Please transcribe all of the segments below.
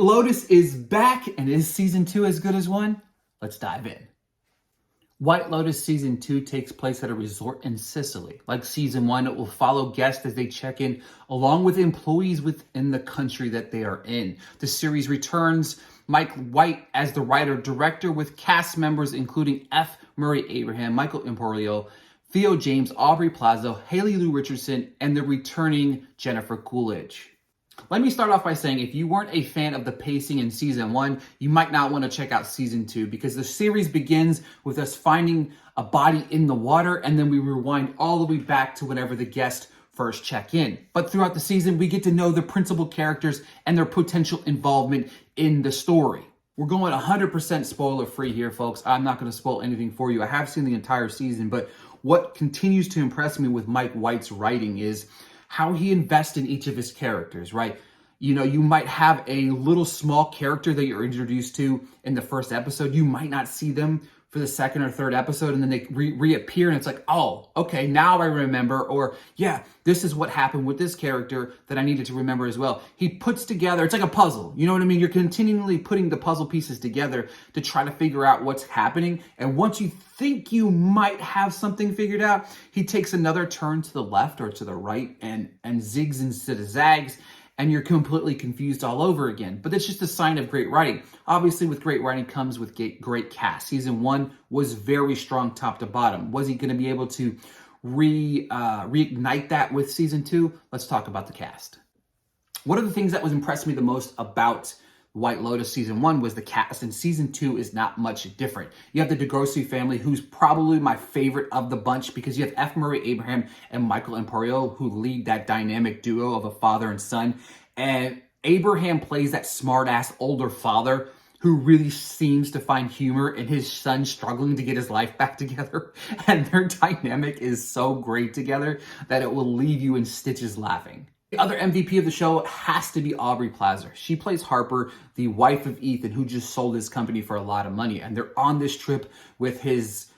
Lotus is back, and is season 2 as good as 1? Let's dive in. White Lotus season 2 takes place at a resort in Sicily. Like season 1, it will follow guests as they check in, along with employees within the country that they are in. The series returns Mike White as the writer-director, with cast members including F. Murray Abraham, Michael Imperioli, Theo James, Aubrey Plaza, Lu Richardson, and the returning Jennifer Coolidge. Let me start off by saying, if you weren't a fan of the pacing in season 1, you might not want to check out season 2, because the series begins with us finding a body in the water, and then we rewind all the way back to whenever the guests first check in. But throughout the season, we get to know the principal characters and their potential involvement in the story. We're going 100% spoiler free here, folks. I'm not going to spoil anything for you. I have seen the entire season, but what continues to impress me with Mike White's writing is how he invests in each of his characters, right? You know, you might have a little small character that you're introduced to in the first episode. You might not see them for the second or third episode, and then they reappear, and it's like, oh, okay, now I remember. Or, yeah, this is what happened with this character that I needed to remember as well. He puts together, it's like a puzzle. You know what I mean? You're continually putting the puzzle pieces together to try to figure out what's happening. And once you think you might have something figured out, he takes another turn to the left or to the right and zigs instead of zags, and you're completely confused all over again. But that's just a sign of great writing. Obviously, with great writing comes with great cast. Season 1 was very strong top to bottom. Was he going to be able to reignite that with season 2? Let's talk about the cast. One of the things that was impressed me the most about White Lotus season 1 was the cast, and season 2 is not much different. You have the DeGrossi family, who's probably my favorite of the bunch, because you have F. Murray Abraham and Michael Imperioli, who lead that dynamic duo of a father and son. And Abraham plays that smart-ass older father who really seems to find humor in his son struggling to get his life back together. And their dynamic is so great together that it will leave you in stitches laughing. The other MVP of the show has to be Aubrey Plaza. She plays Harper, the wife of Ethan, who just sold his company for a lot of money. And they're on this trip with his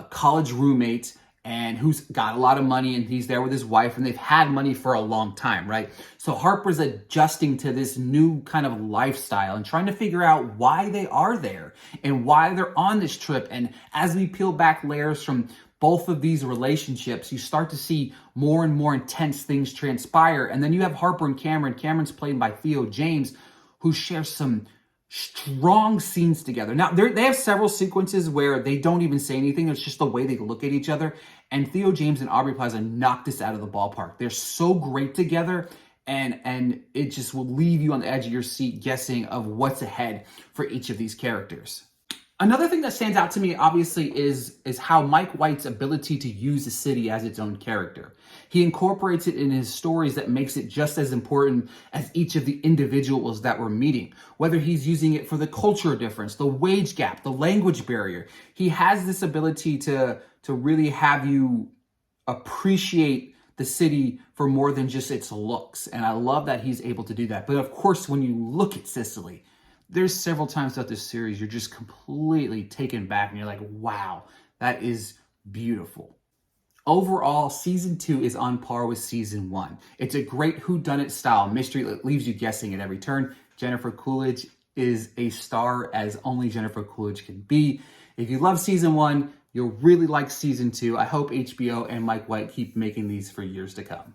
college roommate, and who's got a lot of money, and he's there with his wife, and they've had money for a long time, right? So Harper's adjusting to this new kind of lifestyle and trying to figure out why they are there and why they're on this trip. And as we peel back layers from both of these relationships, you start to see more and more intense things transpire. And then you have Harper and Cameron. Cameron's played by Theo James, who shares some strong scenes together. Now, they have several sequences where they don't even say anything. It's just the way they look at each other. And Theo James and Aubrey Plaza knocked this out of the ballpark. They're so great together, and it just will leave you on the edge of your seat guessing of what's ahead for each of these characters. Another thing that stands out to me, obviously, is how Mike White's ability to use the city as its own character. He incorporates it in his stories that makes it just as important as each of the individuals that we're meeting. Whether he's using it for the culture difference, the wage gap, the language barrier, he has this ability to really have you appreciate the city for more than just its looks. And I love that he's able to do that. But of course, when you look at Sicily, there's several times throughout this series, you're just completely taken back and you're like, wow, that is beautiful. Overall, season 2 is on par with season 1. It's a great whodunit style mystery that leaves you guessing at every turn. Jennifer Coolidge is a star as only Jennifer Coolidge can be. If you love season 1, you'll really like season 2. I hope HBO and Mike White keep making these for years to come.